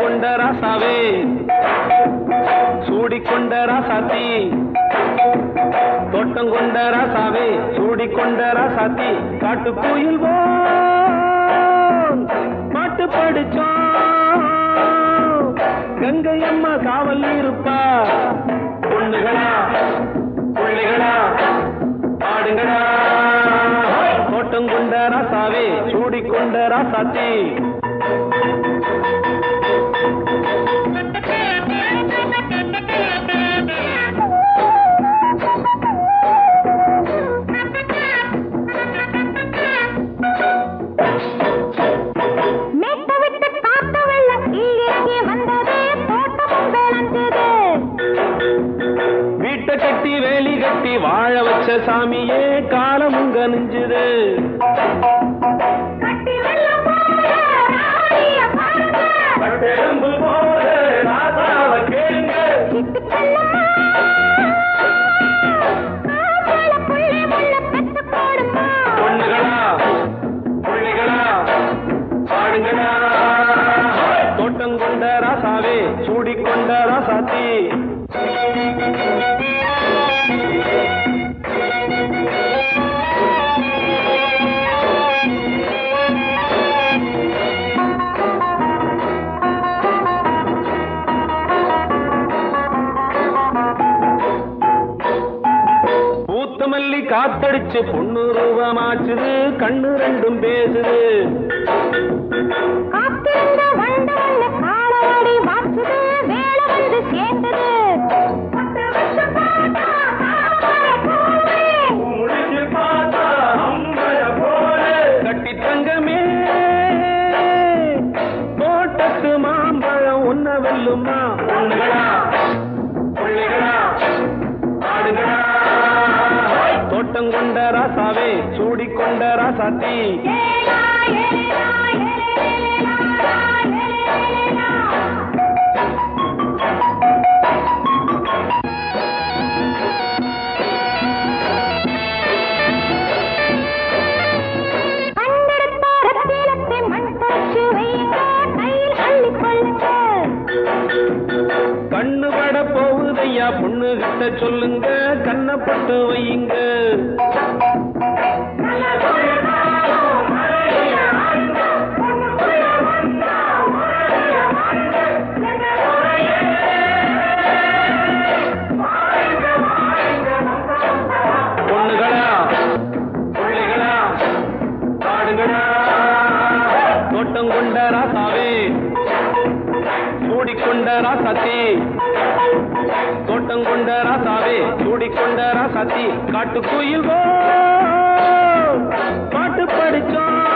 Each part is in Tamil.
கொண்ட ராசாவே சூடிக்கொண்ட ராசாத்தி தோட்டம் கொண்ட ராசாவே சூடிக்கொண்ட ராசாத்தி காட்டு கோயில் பாட்டு படிச்சோம் கங்கை அம்மா காவல் இருப்பா பொண்ணுகளா பிள்ளைகளா ஆடுங்களா தோட்டம் கொண்ட ராசாவே சூடிக்கொண்ட ராசாத்தி கட்டி வேலி கட்டி வாழ வச்ச சாமியே காலமுங்க நெஞ்சுது பொண்ணுகளா பிள்ளைகளா ஆடுங்களா தோட்டம் கொண்ட ராசாவே சூடிக்கொண்ட ராசாத்தி பூத்தமல்லி காத்தடிச்சு பொண்ணு ரூபமாச்சுது கண்ணு ரெண்டும் பேசுது கட்டி தங்கமே தோட்டத்து மாம்பழம் உன்ன வெல்லுமா பொண்ணுகளா பிள்ளைகளா ஆடுகளா தோட்டம் கொண்ட ராசாவே சூடிக்கொண்ட ராசாத்தி கண்ணு பட போகுதையா பொண்ணு கிட்ட சொல்லுங்க கண்ணப்பட்டு வையுங்க பொண்ணுகளா பிள்ளைகளா ஆடுகளா தோட்டம் கொண்ட ராசாவே சூடிக்கொண்ட ராசாத்தி தோட்டம் கொண்ட ராசாவே சூடிக்கொண்ட ராசாத்தி காட்டு கோயில் பாட்டு படிச்சோம்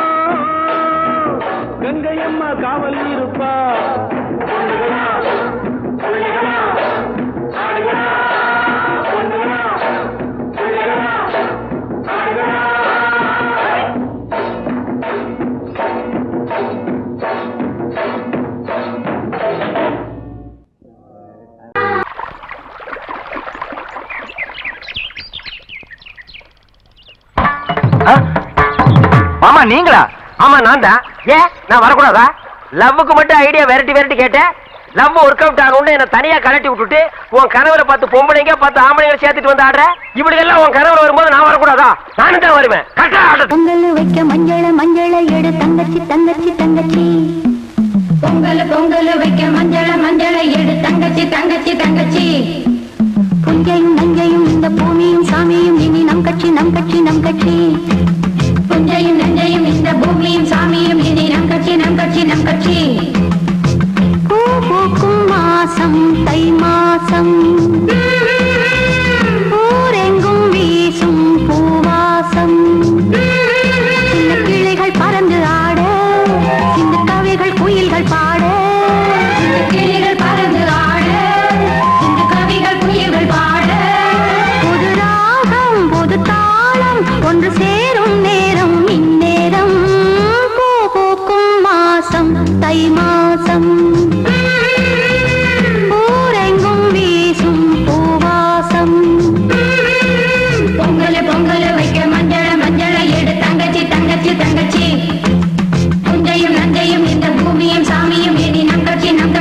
கங்கை அம்மா காவல் இருப்பா பொண்ணுகளா பிள்ளைகளா ஆடுகளா பொண்ணுகளா பிள்ளைகளா ஆடுகளா மாமா நீங்களா? ஆமா நான் தான். ஏன் நான் வரக்கூடாதா? லவ்வுக்கு மட்டும் ஐடியா வெரைட்டி வெரைட்டி கேட்டேன். லவ் ஒர்க் அவுட் ஆகணும்னு என்ன தனியா கலட்டி விட்டுட்டு உன் கனவுல 10 பொம்பளைங்க 10 ஆம்பளைங்க சேர்த்துட்டு வந்து ஆடுற. இப்படி எல்லாம் உன் கனவுல வரும்போது நான் வரக்கூடாதா? நானும் தான் வருவேன். பொங்கல் வைக்க மஞ்சள மஞ்சள எடு தங்கச்சி தங்கச்சி தங்கச்சி பொங்கல் வைக்க மஞ்சள மஞ்சள எடு தங்கச்சி தங்கச்சி தங்கச்சி புஞ்சையும் நஞ்சையும் இந்த பூமியும் சாமியும் இனி நம் கட்சி நம் கட்சி நம் கட்சி புஞ்சையும் நஞ்சையும் இந்த பூமியும் சாமியும் இனி நம் கட்சி நம் கட்சி நம் கட்சி பூ பூக்கும் மாசம் தை மாசம் ஊரெங்கும் வீசும் பூவாசம் சின்ன கிளைகள் பறந்து ஆட சின்ன கவிகள் குயில்கள் பாட சின்ன கிளைகள் பறந்து ஆட சின்ன கவிகள் குயில்கள் பாட புது ராகம் புது தாளம் ஒன்று சேரும் நேரம் இந்நேரம் பூ பூக்கும் மாசம் தை மாசம் ஊரெங்கும் வீசும் பூவாசம் பொங்கல் வைக்க மஞ்சள மஞ்சள எடு தங்கச்சி தங்கச்சி தங்கச்சி புஞ்சையும் நஞ்சையும் இந்த பூமியும் சாமியும் இனி நம் கட்சி நம்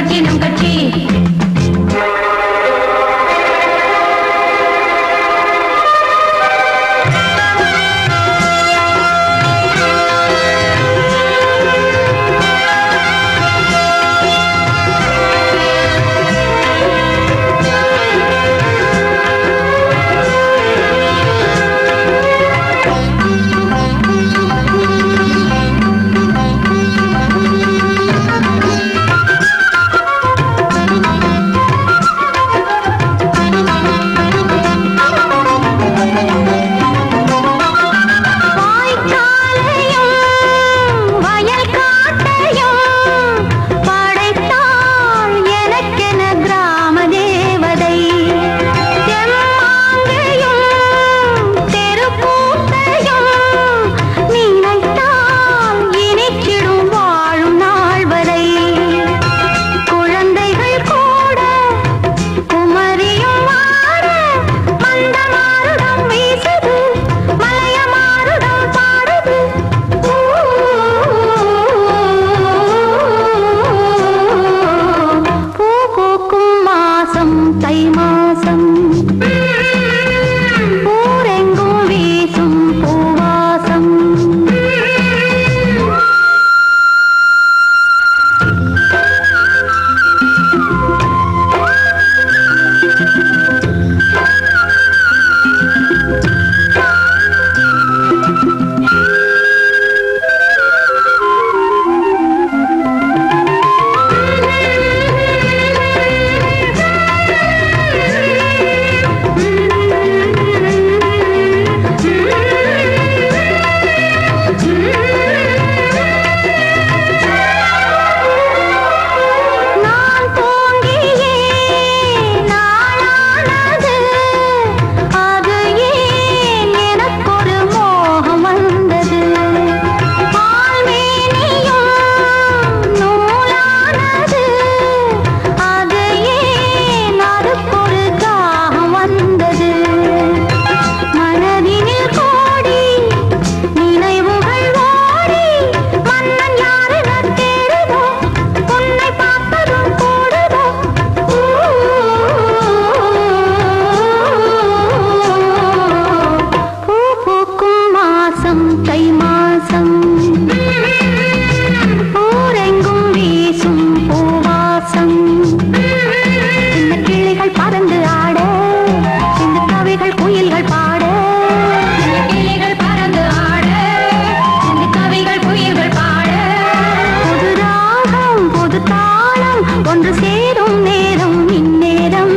ஒன்று சேரும் நேரம் இந்நேரம்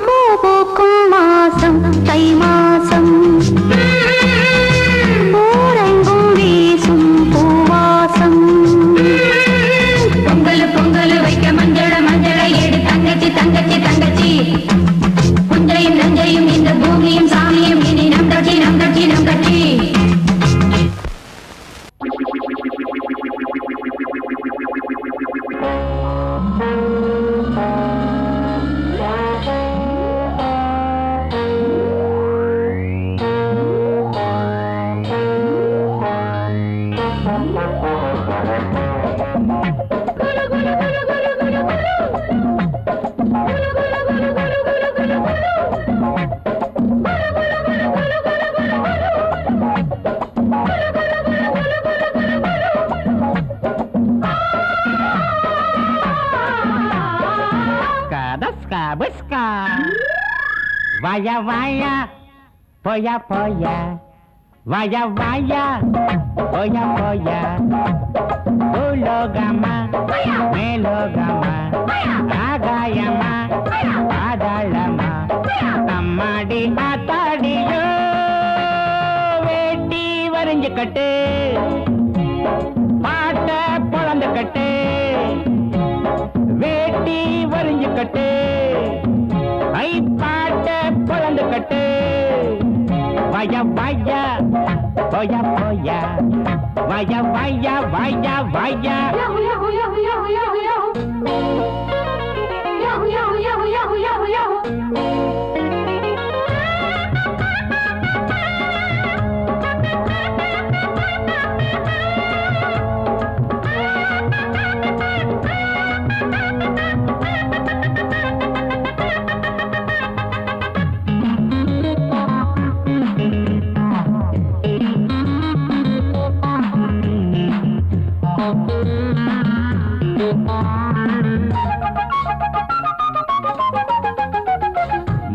பூ பூக்கும் மாசம் தை மாசம் ஊரெங்கும் வீசும் பூவாசம் பொங்கல் பொங்கல் வைக்க மஞ்சள மஞ்சளை எடு தங்கச்சி தங்கச்சி தங்கச்சி புஞ்சையும் நஞ்சையும் இந்த பூமியும் சாமியும் இனி நம் கட்சி நம் கட்சி நம் கட்சி Vaya, vaya, poya, poya. Vaya, vaya, poya, poya. Ulogama, melogama. Agayama, adalama. Ammadi, atadiyo. Veti, varinjikattu. Paata, polandukattu. Veti, varinjikattu. ஐ பாட்ட பொழந்து கட்டு வய வய போய போய வய வய வய வய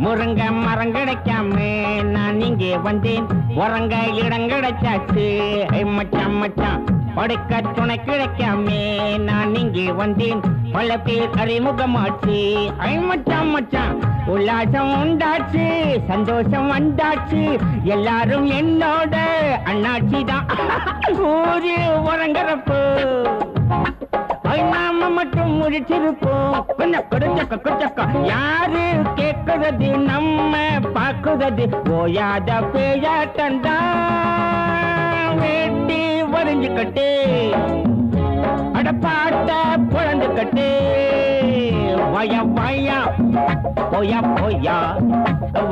முருங்க மரம் கிடைக்காம நான் இங்கே வந்தேன் உறங்க இடம் கிடைச்சாச்சு மச்சான் மச்சான் படுக்க துணை கிடைக்காம நான் இங்கே வந்தேன் பல பேர் அறிமுகமாச்சு மச்சான் மச்சான் உல்லாசம் உண்டாச்சு சந்தோஷம் வந்தாச்சு எல்லாரும் என்னோட அண்ணாச்சி தான் ஊரு உறங்குறப்போ நாம மட்டும் முடிச்சிருப்போம் கொஞ்சம் கொச்சக்க யாரு கேட்கிறது நம்ம பாக்குறது ஓயாத பேயாட்டண்டா வேட்டி வரைஞ்சுக்கட்டு அடப்பாட்ட பொழந்துக்கட்டு வய வயா போயா போயா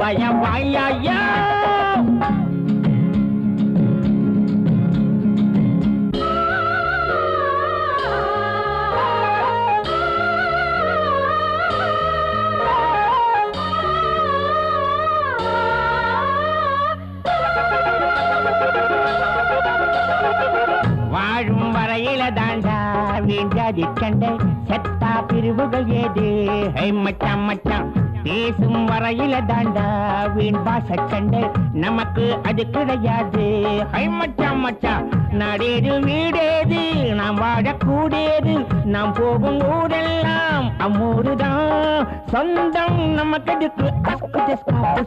வய வயா வாழும் வரையில தாண்டா வீண்டாதி கண்டை செத்தா பிரிவுகள் ஏது மச்சான் மச்சான் பேசும் வரையில தாண்டா வீண் பாச சண்டை நமக்கு அது கிடையாது மச்சான் மச்சான் நாடேது வீடேது நாம் வாழக்கூடியது நாம் போகும் ஊரெல்லாம் அம்மூருதான் சொந்தம் நமக்கு எதுக்கு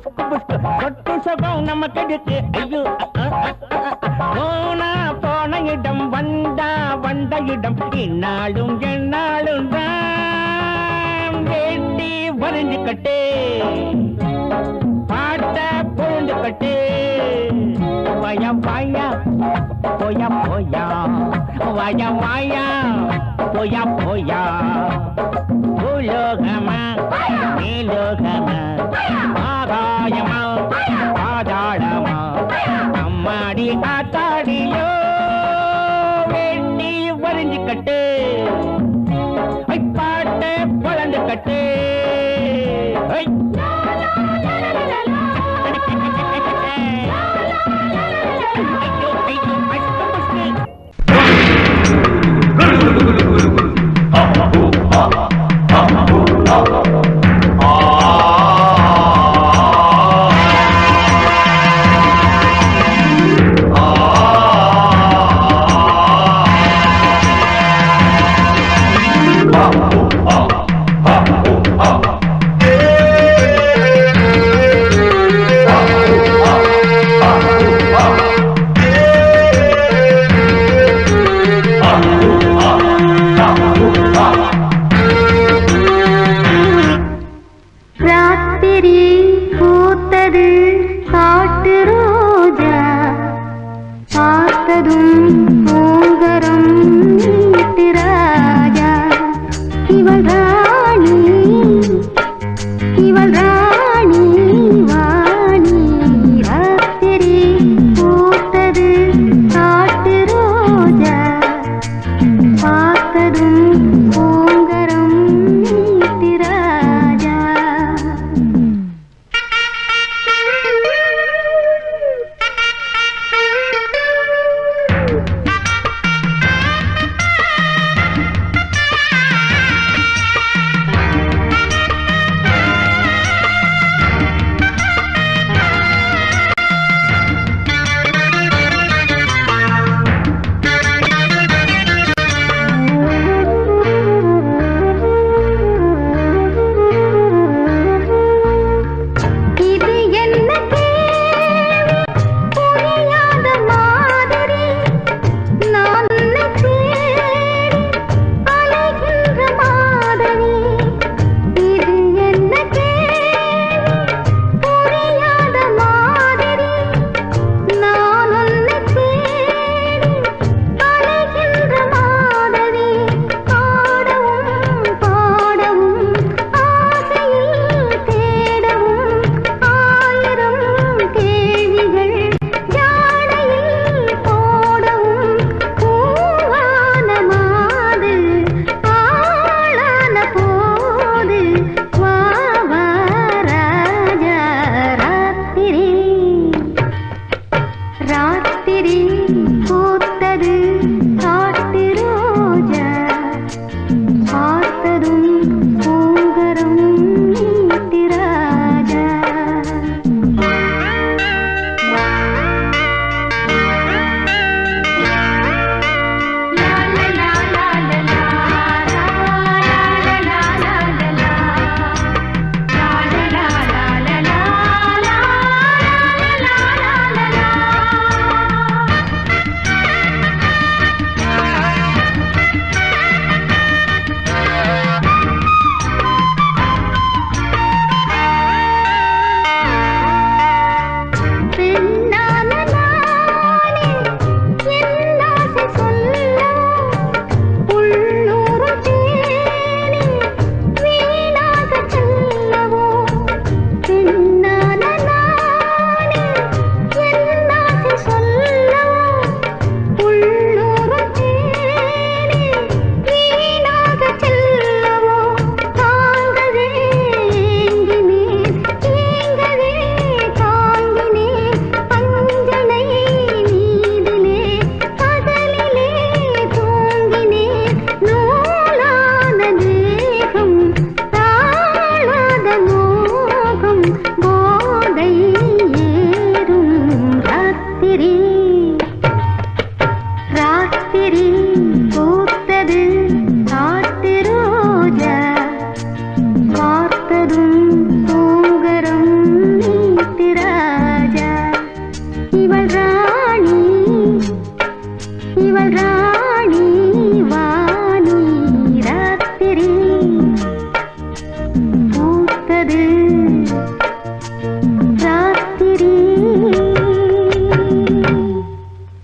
சொட்டு சுகம் நமக்கு எதுக்கு ஐயோ போனா போன இடம் வந்தா வந்த இடம் இந்நாளும் எந்நாளும் தான் வேட்டி வரைஞ்சுக்கட்டு பாட்ட பொழுந்துக்கட்டு வய வாயா போயா போயா வய வாயா போயா போயா பூலோகமா மேலோகமா ஆகாயமா பாதாளமா அம்மாடி ஆத்தாடியோ வேட்டி வரைஞ்சுக்கட்டு பாட்ட பொழந்துக்கட்டு Oh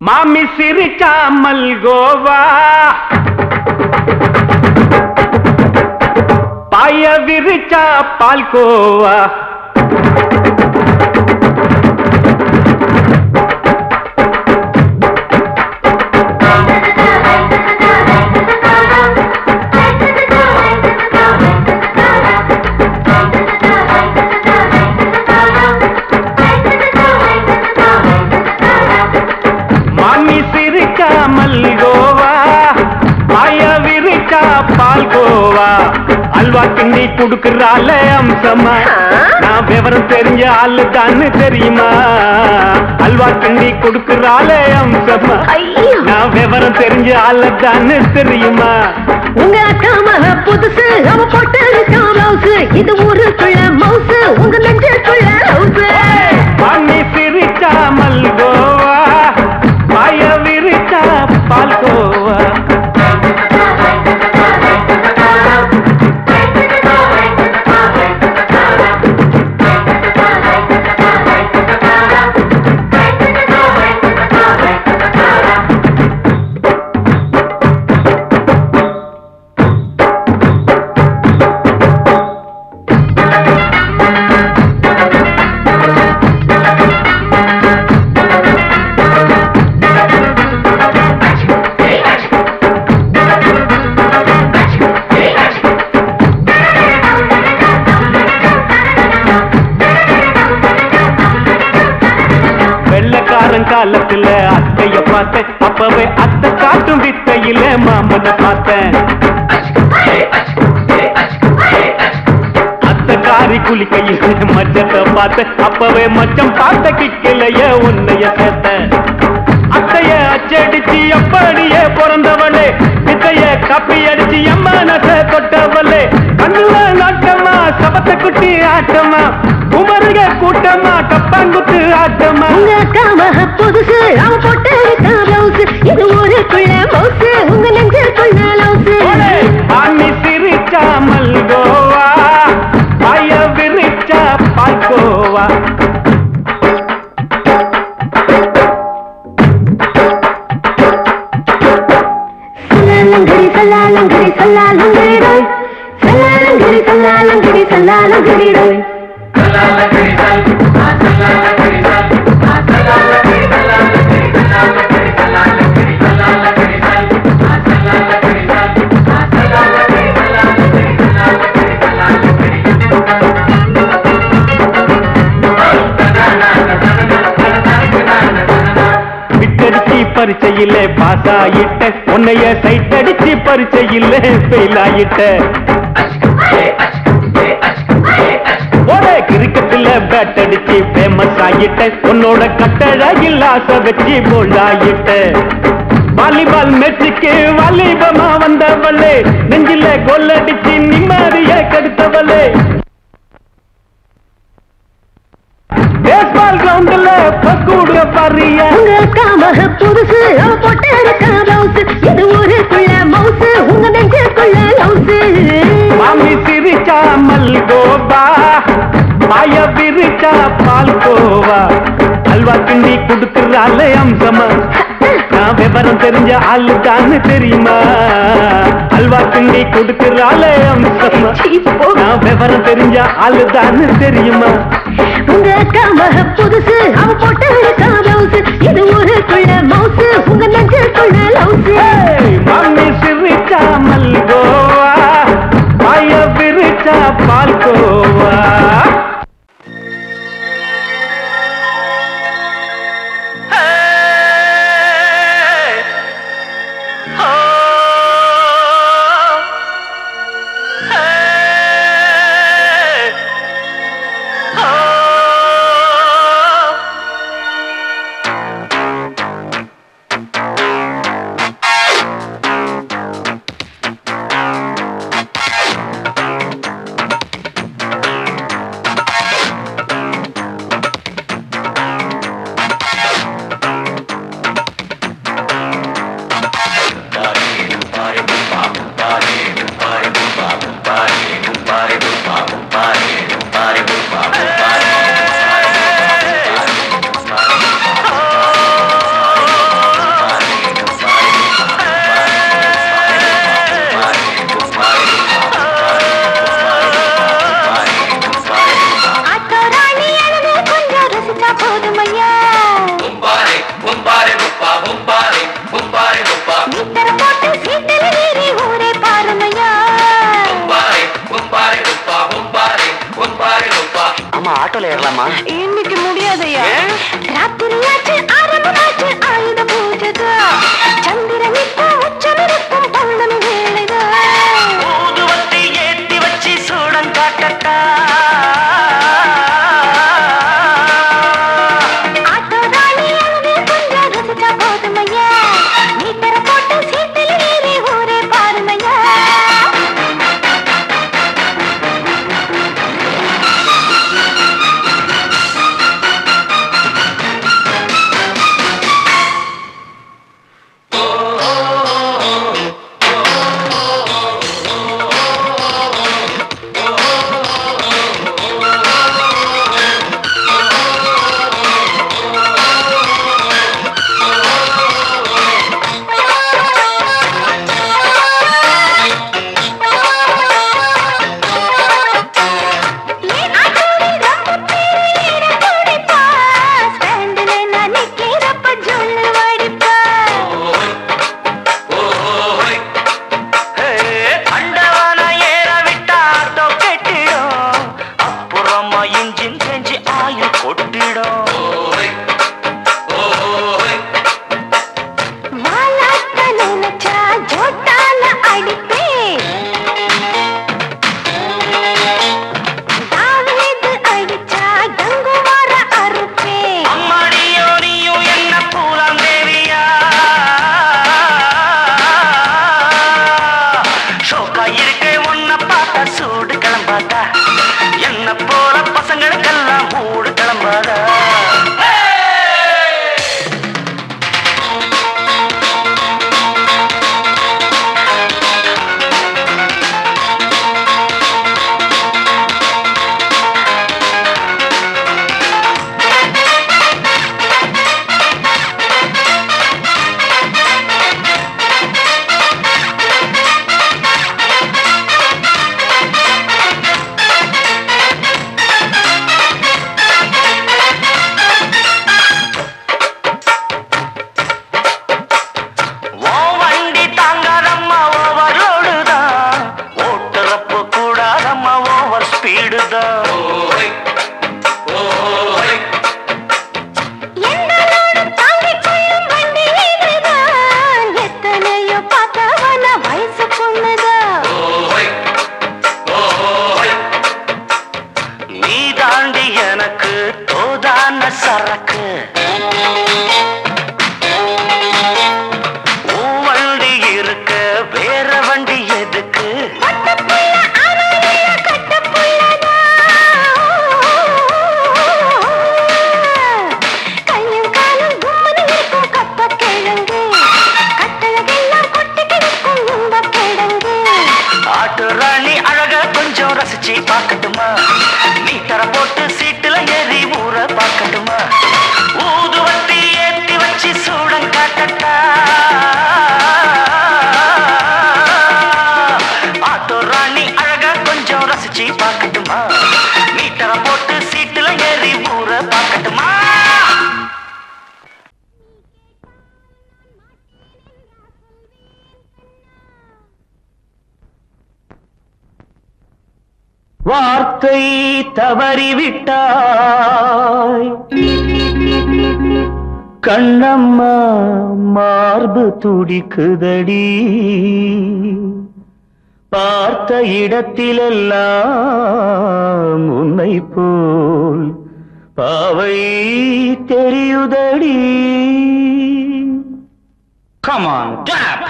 மாமி சிரிச்சா மல்கோவா பாய விரிச்சா பால்கோவா பால்கோவா அல்வா கிண்டி குடுக்கறால அம்சமா நான் விவரம் தெரிஞ்ச ஆளு தான்னு தெரியுமா அல்வா கிண்டி குடுக்கறால அம்சமா நான் விவரம் தெரிஞ்ச ஆளு தான்னு தெரியுமா உங்க அக்கா மக புதுசு அவ போட்டு ப்ளவுஸ் இது ஊருக்குள்ள மவுசு உங்க நெஞ்சுக்குள்ள ஹவுஸ் பண்ணி சிரிச்சா மல்கோவா பாய விரிச்சா பால்கோவா காலத்துல அத்தைய பார்த்தேன் அப்பவே அத்தை காட்டும் வித்தையில மாமனை பார்த்தேன் அத்தை காரி குளிக்கையில மச்சத்தை பார்த்தேன் அப்பவே மச்சம் பார்த்த கிக்கலைய உன்னைய சேர்த்த அத்தைய அச்சடிச்சு அப்படியே பிறந்தவளே வித்தைய கப்பி அடிச்சு எம்மனச தொட்டவளே கண்ணுல நாட்டமா சபத்தை குட்டி ஆட்டமா குமருக கூட்டமா கப்பாங்குத்து ஆட்டமா உங்க அக்கா மக புதுசு அவ போட்டு ப்ளவுஸ் இது ஊருக்குள்ள மவுசு உங்க நெஞ்சுக்குள்ள லவுஸ் ஆமி சிரிச்சா மல்கோவா பாய விரிச்சா பால்கோவா சல்லாலங்கடி சல்லாலங்கடி சல்லாலங்கடி சல்லாலங்கடி சல்லாலங்கடி சல்லாலங்கடி பரிச்சையில பாஸ் ஆயிட்ட உன்னைய சைட் அடிச்சு பரிச்சையில ஃபெயில் ஆயிட்ட கிரிக்கெட்ல பேட் அடிச்சு ஃபேமஸ் ஆகிட்ட உன்னோட கட்டழகில் ஆசை வச்சு போல்ட் ஆகிட்ட வாலிபால் மேட்சுக்கு வாலிபமா வந்தவளே நெஞ்சில கொள்ளடிச்சு நிம்மதிய கெடுத்தவளே பேஸ்பால் கிரவுண்ட்ல பக்கூட பாரியா புதுசு அவ போட்டு இருக்க பிளவுஸ் இது ஊருக்குள்ள மவுசு உங்க நெஞ்சுக்குள்ள லவுசு மாமி சிரிச்சா மல்கோவா மாய விரிச்சா பால்கோவா அல்வா கிண்டி கொடுக்கறால அம்சமா நான் விவரம் தெரிஞ்ச ஆளுதான்னு தெரியுமா அல்வா கிண்டி கொடுக்கறால அம்சமா நான் விவரம் தெரிஞ்ச ஆளுதான்னு தெரியுமா உங்க அக்கா புதுசு அவ போட்டு இருக்க பிளவுஸ் இது ஊருக்குள்ள மவுசு உங்க நெஞ்சுக்குள்ள லவுசு மாமி சிரிச்சா மல்கோவா மாய விரிச்சா பால்கோவா ஆட்டோல ஏறலாமா? இன்னைக்கு முடியாதையா ராத்திரியாச்சு ஆரம்பமாச்சு ஆயுத பூஜைதா சந்திரனிப்போ உச்சமிருக்கும் பௌர்ணமி வேளைதா ஊதுவத்தி ஏத்தி வச்சு சூடம் காட்டட்டா ஆட்டோ ராணி அங்கே கொஞ்சம் ருசிச்சா போதுமையா மீட்டரை போட்டு சீட்டில் ஏறி ஊரே பாருமையா தாண்டி ராணி அழக கொஞ்சம் ரசிச்சு பார்க்கட்டுமா மீட்டர போட்டு சீட்டுல ஏறி ஊற பார்க்கட்டுமா ஊதுவத்தி ஏத்தி வச்சு சூடம் காட்டட்டா ஆட்டோ ராணி அழக கொஞ்சம் ரசிச்சு பார்க்கட்டுமா மீட்டர போட்டு சீட்டுல ஏறி ஊற பார்க்கட்டுமா வார்த்தை தவறிவிட்டாய் கண்ணம்மா மார்பு துடிக்குதடி பார்த்த இடத்திலெல்லாம் உன்னை போல் பாவை தெரியுதடி. Come on, tap!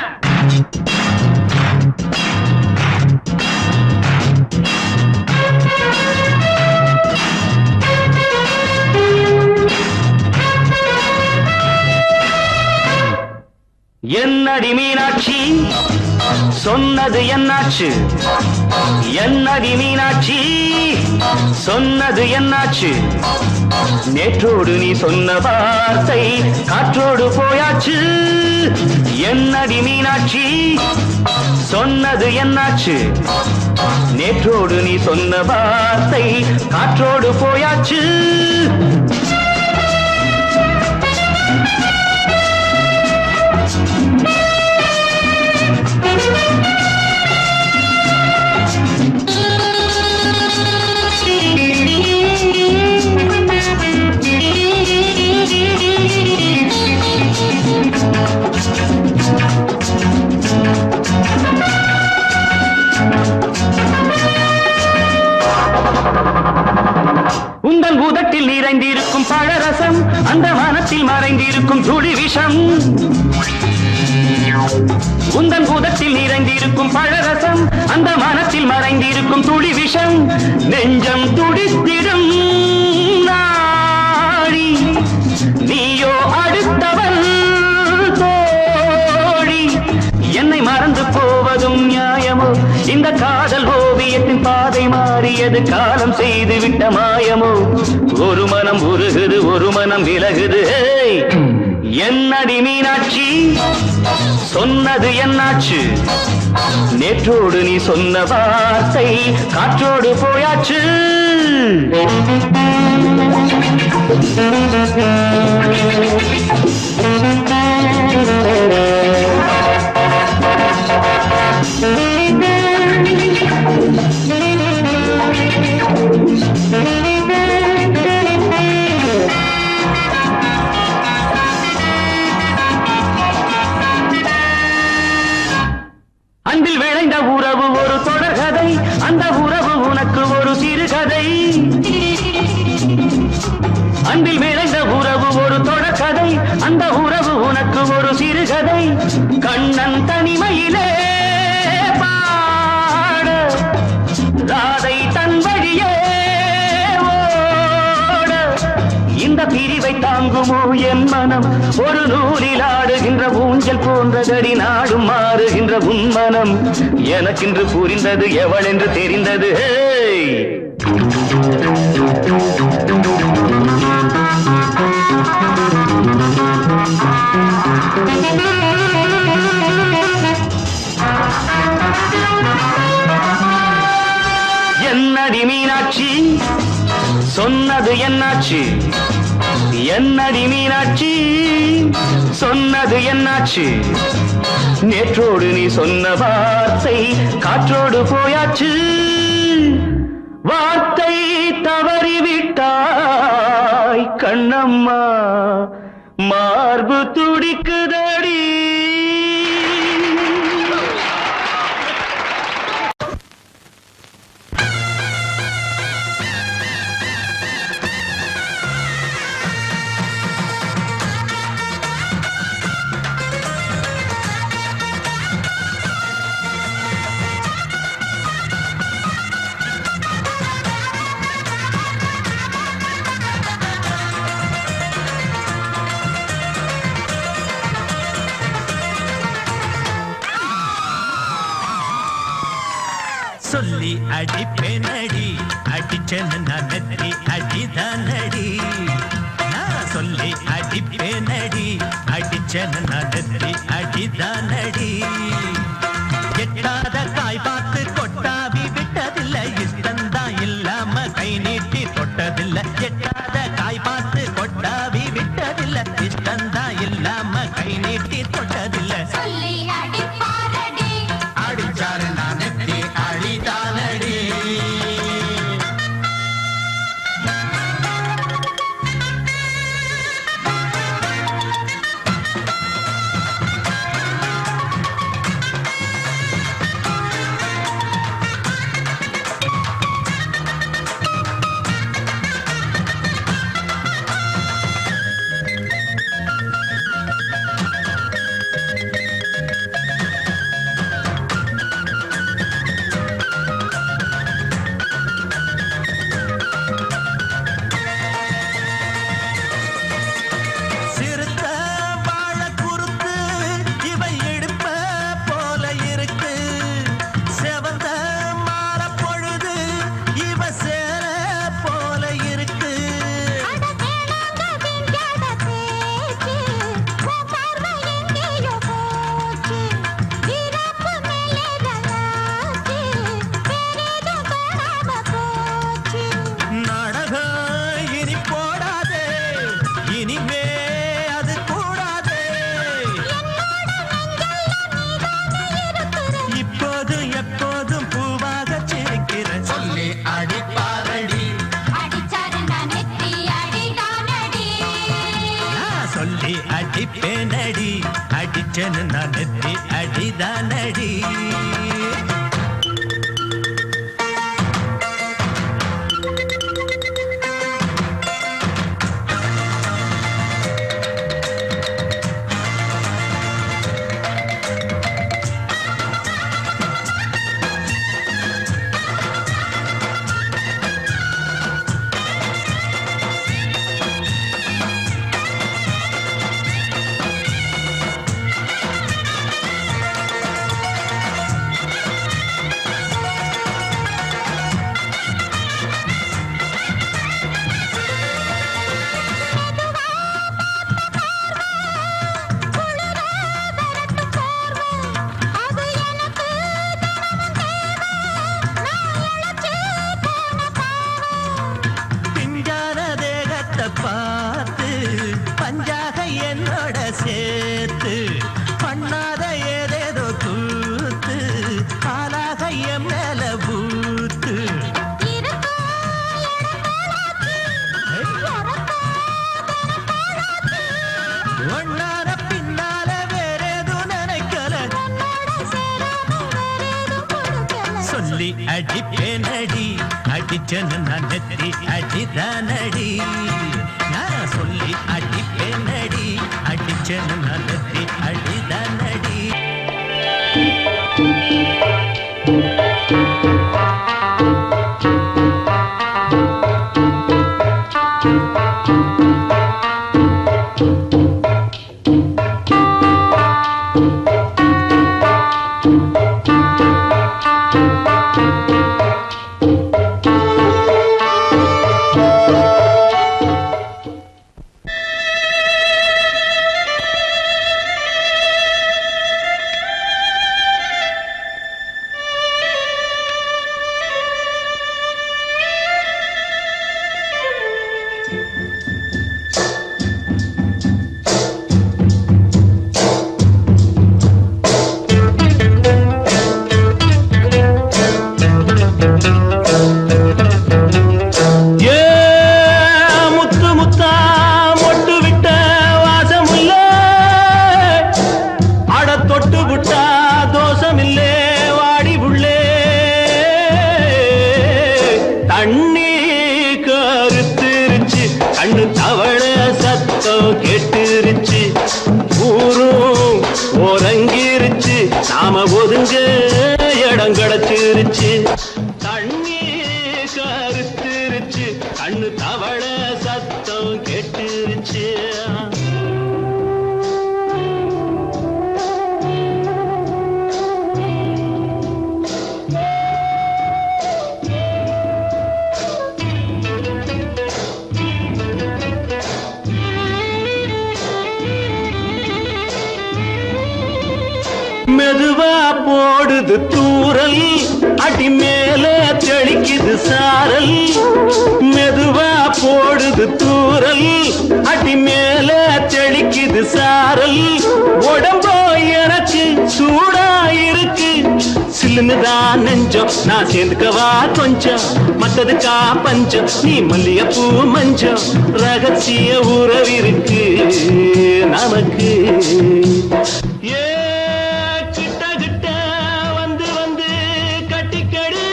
என்னடி மீனாட்சி சொன்னது என்னாச்சு என்னடி மீனாட்சி சொன்னது என்னாச்சு நேற்றோடு நீ சொன்ன வார்த்தை காற்றோடு போயாச்சு என்னடி மீனாட்சி சொன்னது என்னாச்சு நேற்றோடு நீ சொன்ன வார்த்தை காற்றோடு போயாச்சு உந்தன் உதட்டில் நிறைந்திருக்கும் பழரசம் அந்த மனத்தில் மறைந்திருக்கும் துளி விஷம் உந்தன் உதட்டில் நிறைந்திருக்கும் பழரசம் அந்த மனத்தில் மறைந்திருக்கும் துளி விஷம் நெஞ்சம் துடித்திடும் நாடி நீயோ அடுத்தவன் தோழி என்னை மறந்து போவதும் நியாயமோ இந்த காதல் ஓவியத்தின் பாதை மாறியது காலம் செய்து விட்ட மாயமோ ஒரு மனம் உருகுது ஒரு மனம் விலகுது என்னடி மீனாட்சி சொன்னது என்னாச்சு நேற்றோடு நீ சொன்ன வார்த்தை காற்றோடு போயாச்சு அன்பில் விளைந்த உறவு ஒரு தொடர்கதை அந்த உறவு உனக்கு ஒரு சிறுகதை அன்பில் விளைந்த உறவு ஒரு தொடர்கதை அந்த உறவு உனக்கு ஒரு சிறுகதை கண்ணன் தனிமையிலே பாட ராதை தன் வழியே ஓட இந்த பிரிவை தாங்குமோ என் மனம் ஒரு நூலில் ஆடுகின்ற ஊஞ்சல் போன்றதடி நாடும் மாறுகின்ற உன்மனம் எனக்கென்று புரிந்தது எவள் என்று தெரிந்தது என்னடி மீனாட்சி சொன்னது என்னாச்சு என்னடி மீனாட்சி சொன்னது என்னாச்சு நேற்றோடு நீ சொன்ன வார்த்தை காற்றோடு போயாச்சு வார்த்தை தவறிவிட்டாய் கண்ணம்மா மார்பு துடிக்குதடி. சொல்லி அடிப்பேனடி அடிச்சேன்னு நான் நெத்தி அடிதானடி நான் சொல்லி அடிப்பேனடி அடிச்சேன்னு நான் நெத்தி அடிதானடி எட்டாத காய் பார்த்து கொட்டாவி விட்டதில்லை இஷ்டந்தான் இல்லாம கை நீட்டி தொட்டதில்லை எட்டாத காய் பார்த்து கொட்டாவி விட்டதில்லை இஷ்டந்தான் இல்லாம கை நீட்டி தொட்டதில்லை சொல்லி அடிப்பாரடி அடிச்சாரு நான் நெத்தி அடிதானடி சிறுத்த வாழ குறுத்து இவை எடுப்ப போல இருக்கு செவந்த மாற பொழுது இவ சேர போல இருக்கு அட வேணாங்க விஞ்ஞான பேச்சு உன் பார்வை எங்கேயோ போச்சு இறப்பு மேலே தலாச்சு வேறேதோ காணாம போச்சு நாடகம் இனி போடாதே இனிமே அது கூடாதே இப்போதும் எப்போதும் பூவாக சிரிக்கிற சொல்லி அடிப்பாரடி அடிச்சாரு நான் நெத்தி அடிதானடி நான் சொல்லி அடிப்பேனடி அடிச்சேன்னு நான் நெத்தி அடிதானடி அது எனக்கு தினமும் தேவை நான் இழைச்சு போன பாவம் பிஞ்சான தேகத்தை பார்த்து பஞ்சாக என்னோட சேர்த்து பண்ணாத ஏதேதோ கூத்து பாலாக என் மேல பூத்து ஒன்னார பின்னால வேறேதும் நினைக்கல சொல்லி அடிப்பேனடி அடிச்சேன்னு நான் நெத்தி அடிதானடி நான் சொல்லி அடிப்பேனடி அடிச்சேன்னு நான் நெத்தி அடிதானடி நாம ஒதுங்க இடம் கிடைச்சிருச்சு. தண்ணி கருத்துருச்சு, கண்ணு தவள சத்தம் கெட்டுருச்சு. போடுது தூரல் அடி மேல தெளிக்குது சாரல் மெதுவா போடுது தூரல் அடி மேல தெளிக்குது சாரல் உடம்போ எனக்கு சூடா இருக்கு சில்லுன்னுதான் நெஞ்சம் நான் சேர்ந்துக்கவா கொஞ்சம் மத்ததுக்கா பஞ்சம் நீ மல்லிகைப்பூ மஞ்சம் ரகசிய உறவிருக்கு நமக்கு ஏ கிட்ட கிட்ட வந்து வந்து கட்டிக்கடி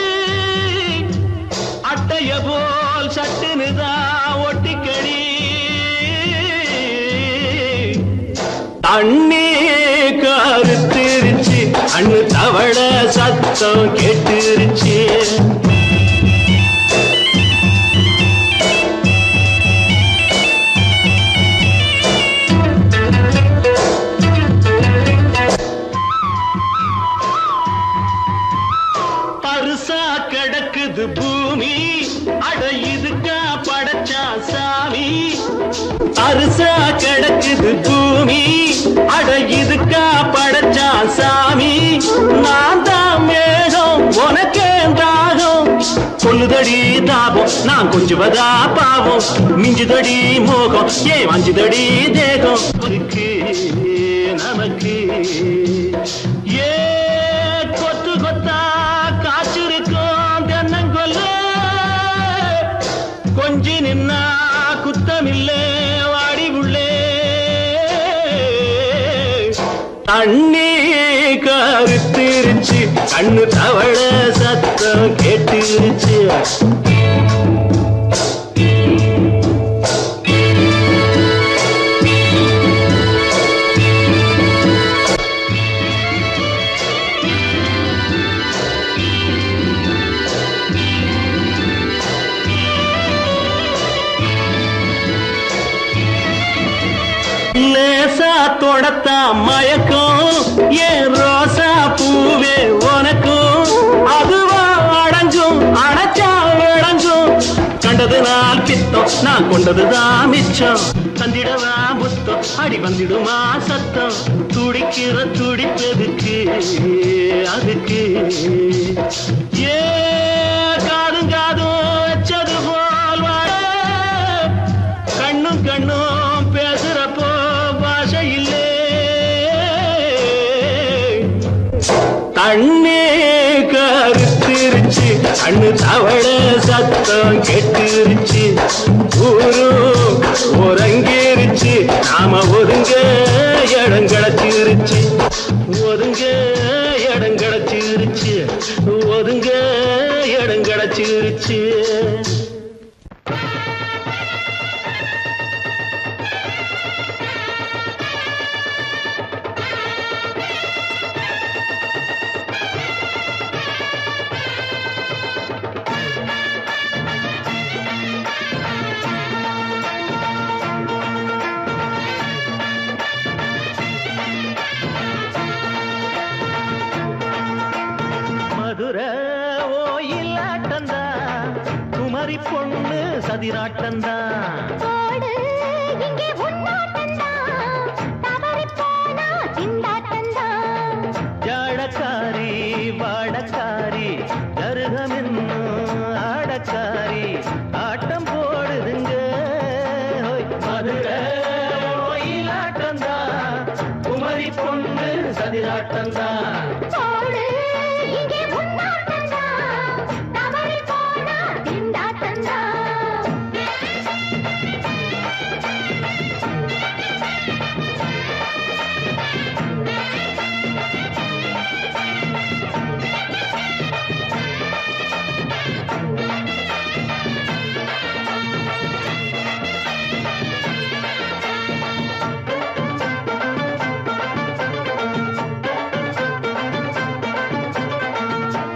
அட்டைய போல் சட்டுனுதான் ஒட்டிக்கடி தண்ணி கருத்திருச்சு அண்ணு தவள சத்தம் கேட்டுருச்சு பருசா கிடக்குது பூமி அட இதுக்கா படைச்சா சாமி அரிசா கிடக்குது பூமி அட இதுக்கா படைச்சா சாமி நான் தான் மேகம் உனக்கே தாகம் சொல்லுதடி தாபம் நான் கொஞ்சுவதா பாவம் மிஞ்சுதடி மோகம் ஏன் வஞ்சுதடி தேகம் இருக்கு நமக்கு ஏ கொத்து கொத்தா காய்ச்சிருக்கும் தென்னங்கொல்ல கொஞ்சி நின்னா குத்தமில்லே வாடி உள்ளே தண்ணி கருத்திருச்சு கண்ணு தவள சத்தம் கேட்டுருச்சு லேசா தொடத்தா மயக்கம் ஏன் ரோசா பூவே உனக்கும் அதுவா அடைஞ்சும் அடைச்சா விளைஞ்சும் கண்டது நாள் பித்தம் நான் கொண்டதுதான் மிச்சம் தந்திடவா புத்தம் அடி வந்திடுமா சத்தம் துடிக்கிற துடிப்பதுக்கு அதுக்கு ஏ காதும் காதும் வச்சது போல் வாழ கண்ணும் கண்ணும் பேசுறப்போ பாஷை இல்லே தண்ணே கருத்திருச்சு அண்ணு தவள சத்தம் கெட்டுருச்சு ஊரு ஒரங்கிருச்சு நாம ஒதுங்க இடம் கிடச்சிருச்சு ஒதுங்க இடம் கிடச்சிருச்சு ஒதுங்க இடம் கிடச்சிருச்சு மதுரை ஓயிலாட்டந்தா குமரி பொண்ணு சதிராட்டந்தா ஜாடக்காரி வாடக்காரி கருகமென்னு ஆடக்காரி ஆட்டம் போடுதுங்க மதுரை ஓயிலாட்டந்தா குமரி பொண்ணு சதிராட்டந்தா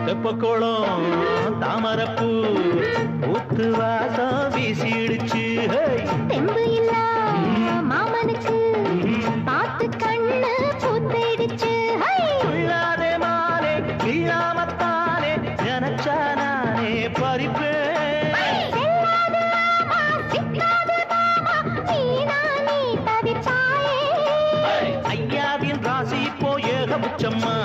தெப்பக்குளம் தாமரப்பூ ஊத்து வாசம் வீசிடுச்சு தெம்பு இல்ல மாமனுக்கு பார்த்து கண்ணு பூத்திடுச்சு உள்ளாதே மாலே இல்லாமத்தானே நினைச்சா நானே பறிப்பேன் ஐயாவின் ராசி இப்போ ஏகபட்சம்மா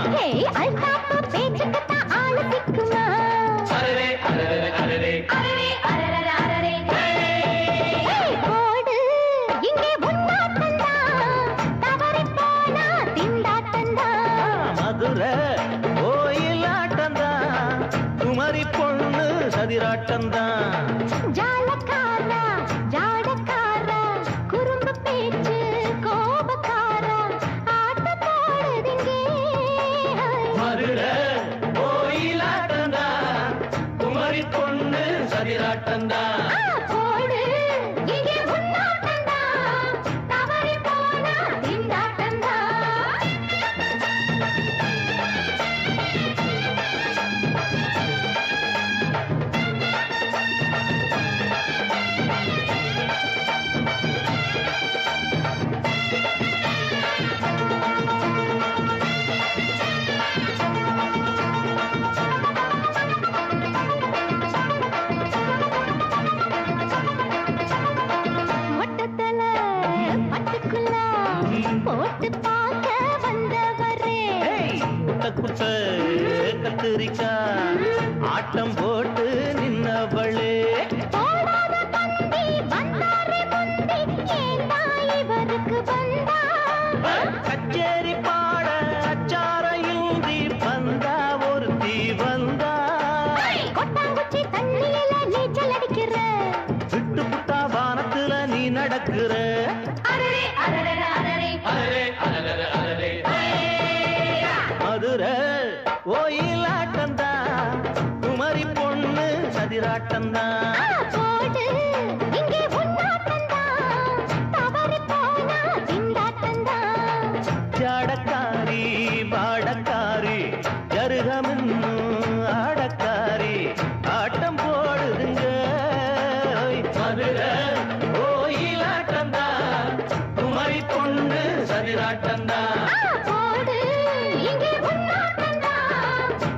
சதிராட்டம்தான். ஜாலக்காரா ஜாடக்காரா குறும்பு பேச்சு கோபக்காரா ஆட்டம் போடுதிங்கே மதுரை கோயிலாட்டம்தான். குமரி பொண்ணு சதிராட்டம்தான். போடு இங்கே உன்னாட்டந்தா தவறி போனா திண்டாட்டந்தா மொட்டத்தல பட்டுக்குள்ள போட்டு பார்க்க வந்தவரே குட்ட குட்ட கத்திரிக்கா ஆட்டம் போட்டு நின்னவளே. போடாத பந்தி வந்தாரே முந்தி ஏண்டா இவருக்கு வந்தா கச்சேரி பாட அச்சார இந்தி வந்தா ஒருத்தி வந்தா. கொட்டாங்குச்சி தண்ணியில நீச்சல் அடிக்கிற விட்டு புட்டா வானத்துல நீ நடக்கிற. அரரே அரரே அரரே மதுரை கோயிலாட்டம்தான். குமரி பொண்ணு சதிராட்டம்தான். போடு இங்கே உன்னாட்டந்தா தவறி போனா திண்டாட்டந்தா ஜாடக்காரி பாடக்காரி ஜருகமின்னு ஆடக்காரி ஆட்டம் போடுதுங்க. மதுரை கோயிலாட்டம்தான். குமரி பொண்ணு சதிராட்டம்தான். போடு இங்கே உன்னாட்டந்தா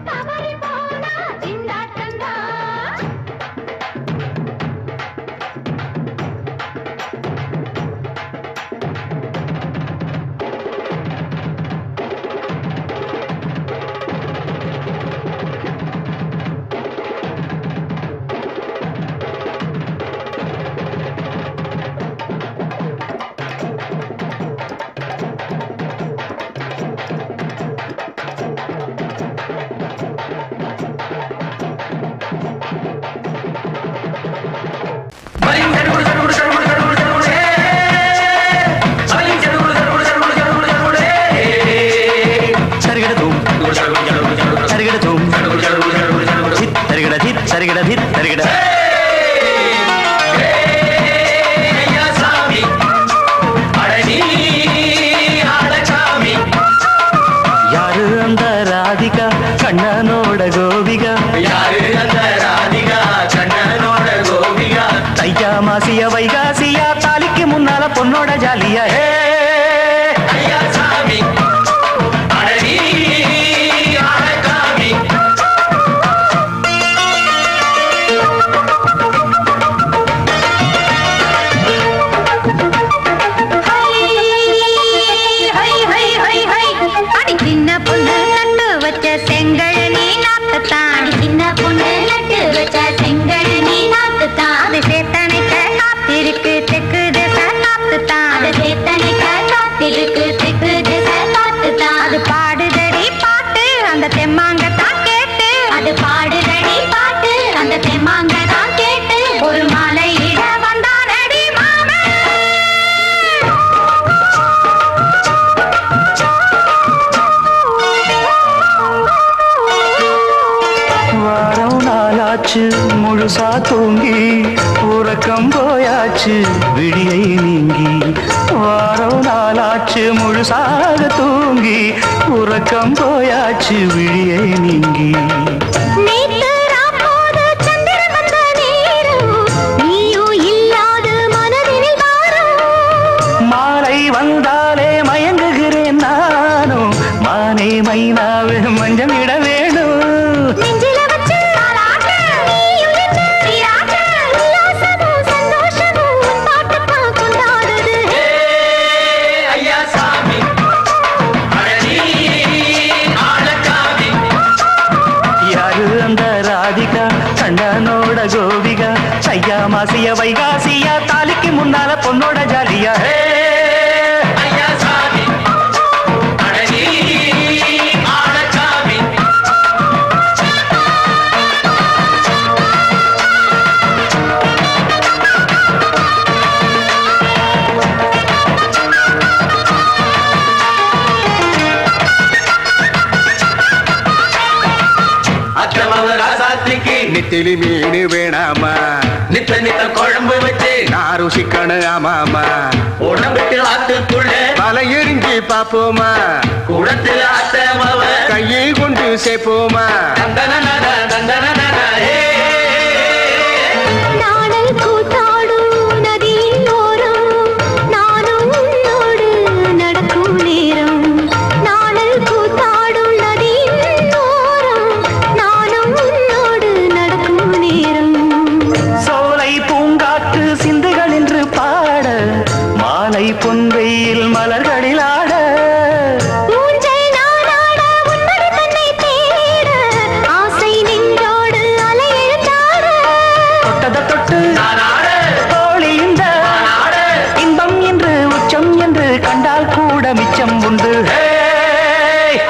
தவறி போனா திண்டாட்டந்தா யாரு அந்த ராதிகா கண்ணனோட கோபிகா? தையா மாசிய வைகாசியா தாலிக்கு முன்னால பொண்ணோட ஜாலியா. அடி சின்ன பொண்ணு நட்டு வச்ச செங்கல் நீ நாக்குத்தான் சின்ன பொண்ணு நட்டு வச்ச செங்கல் நீ நாக்குத்தான் அது சேத்தனைக்க காத்திருக்கு தெற்கு திசை நாக்குத்தான் அது சேத்தனைக்க காத்திருக்கு தெற்கு திசை நாக்குத்தான் அது பாடுதடி பாட்டு அந்த தெம்மாங்கத்தான் கேட்டு அது பாடுதடி பாட்டு அந்த தெம்மாங்கத்தான் கேட்டு ஒரு மாலை இட வந்தானடி மாமே வாரம் நாளாச்சு முழுசா தூங்கி உறக்கம் போயாச்சு விடியை நீங்கி. வாரம் நாளாச்சு முழுசாக தூங்கி உறக்கம் போயாச்சு விடியை நீங்கி. நேத்து ராப்போது சந்திரன் வந்த நேரம் நீயும் இல்லாத மனதினில் வாரம் மாலை வந்தாலே மயங்குகிறேன் நானும். மானே மைனாவே மஞ்சம் இட வேணும். நெஞ்சில வச்சு தாலாட்ட நீயும் நின்னு சீராட்ட உல்லாசமும் சந்தோஷமும் உன் பாட்டுத்தான் கொண்டாடுது யாரு அந்த ராதிகா கண்ணனோட கோபிகா? தையா மாசிய வைகாசியா தாலிக்கு முன்னால பொண்ணோட ஜாலியா. நெத்திலி மீன் வேணாமா நித்த நித்த குழம்பு வச்சு நான் ருசிக்கணும் ஆமாமா உடம்புக்கு ஆத்துக்குள்ள பல எரிஞ்சு பாப்போமா குடத்துல அத்தமாவ கையை கொண்டு சேர்ப்போமா தந்தன தந்தன நாடல் கூத்தாடும் நதியின் ஓரம் நானும் உன்னோடு நடக்கும் நேரம் நாடல் கூத்தாடும் நதியின் ஓரம் நானும் உன்னோடு நடக்கும் நேரம் சோலை பூங்காற்று சிந்துகள் என்று பாட மாலை பொன்வெயில் மலர்களில் ஆட ஊஞ்சல் நானாட உன்னடி தன்னை தேட ஆசை நின்றோடு அலை எழுந்தாட தொட்டத தொட்டு தோழி இந்த இன்பம் என்று உச்சம் என்று கண்டால் கூட மிச்சம் உண்டு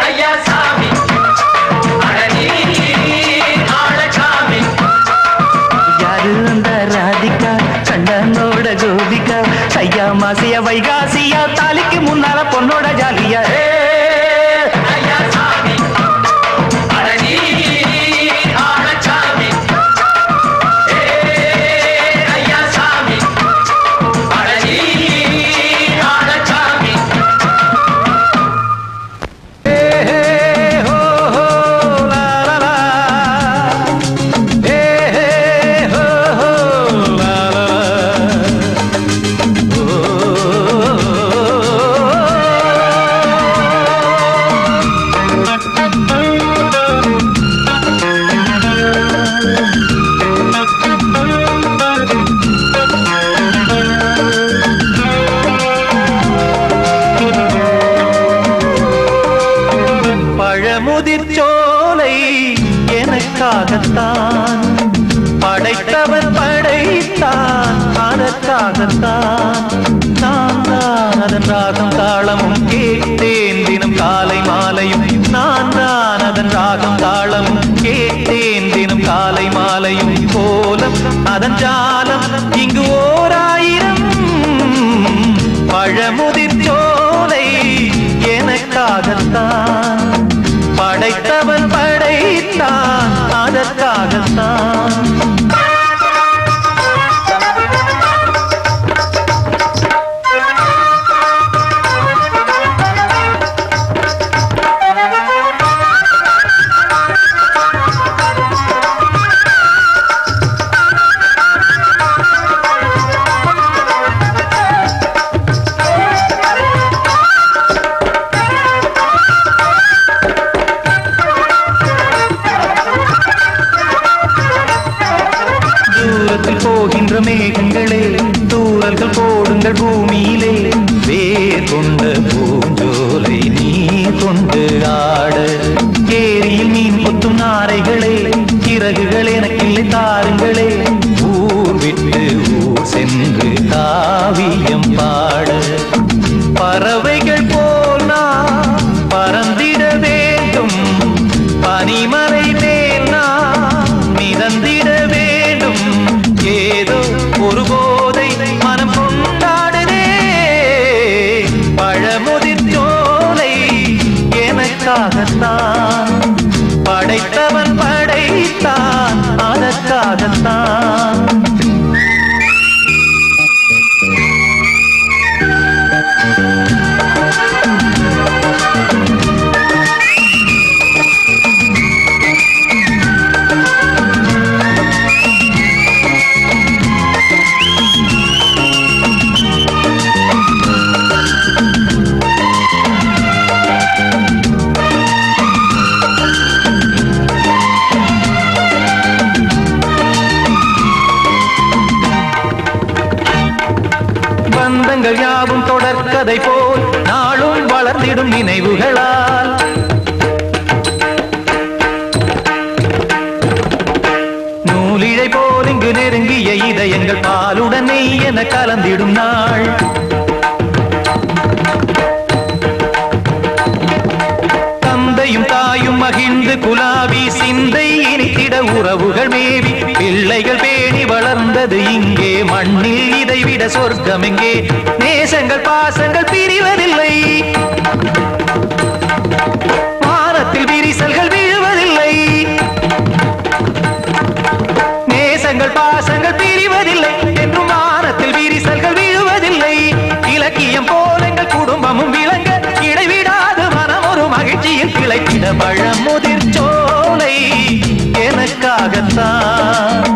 ஐயா சாமி அழகி ஆழசாமி யாரு அந்த ராதிகா கண்ணனோட கோபிகா ஐயா மாசியா வைகாசியா தாலிக்கு முன்னால பொண்ணோட ஜாலியா ஐயா சாமி அழகி ஆழசாமி ஐயா சாமி அழகி ஆழசாமி பழமுதிர் சோலை எனக்காகத்தான் படைத்தவன் படைத்தான் அதற்காகத்தான் நான் தான் அதன் ராகம் தாளமும் கேட்டேன் தினம் காலை மாலையும் நான் தான் அதன் ராகம் தாளமும் கேட்டேன் தினம் காலை மாலையும் கோலம் அதன் ஜாலம் இங்கு ஓராயிரம் பழமுதிர் சோலை எனக்காகத்தான் படைத்தவன் படைத்தான் அதற்காகத்தான் தூரத்தில் போகின்ற மேகங்களே தூரல்கள் போடுங்கள் பூமியிலே வேர் கொண்ட பூஞ்சோலை நீர் கொண்டு ஆட ஏரியில் மீன் கொத்தும் நாரைகளே இறகுகள் எனக்கில்லை தாருங்களே ஊர் விட்டு ஊர் சென்று காவியம் பாட பறவைகள் போல் நான் பறந்திட வேண்டும் பனிமலை மேல் நான் மிதந்திட வேண்டும் ஏதோ ஒரு போதை மனம் கொண்டாடுதே பழமுதிர் சோலை எனக்காகத்தான் படைத்தவன் படைத்தான் அதற்காகத்தான் பந்தங்கள் யாவும் தொடர்கதை போல் நாளும் வளர்ந்திடும் நினைவுகளால் நூலிழை போல் இங்கு நெருங்கிய இதயங்கள் பாலுடன் நெய் என கலந்திடும் நாள் தந்தையும் தாயும் மகிழ்ந்து குலாவி சிந்தை இனித்திட உறவுகள் மேவி பிள்ளைகள் பேணி வளர்ந்தது இங்கே மண்ணில் இதைவிட சொர்க்கம் எங்கே நேசங்கள் பாசங்கள் பிரிவதில்லை வானத்தில் விரிசல்கள் விழுவதில்லை பிரிவதில்லை என்றும் வானத்தில் விரிசல்கள் வீழுவதில்லை இலக்கியம் போல எங்கள் குடும்பமும் விளங்க இடைவிடாது மனம் ஒரு மகிழ்ச்சியில் கிளைத்திட பழமுதிர் சோலை எனக்காகத்தான்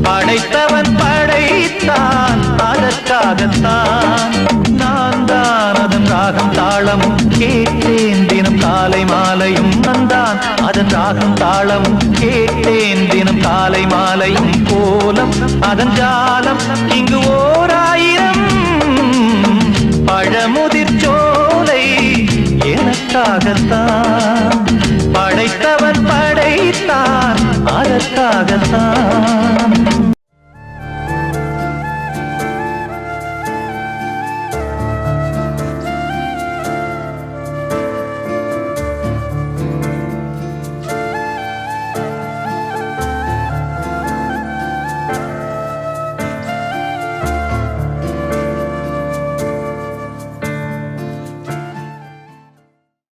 படைத்தவன் படைத்தான் அதற்காகத்தான் நான் தான் அதன் ராகம் தாளமும் கேட்டேன் தினம் காலை மாலையும் நந்தான் அதன் ராகம் தாளமும் கேட்டேன் தினம் காலை மாலையும் கோலம் அதன் ஜாலம் இங்கு ஓர் ஆயிரம் பழமுதிர் சோலை எனக்காகத்தான் படைத்தவன் படைத்தான் அதற்காகத்தான்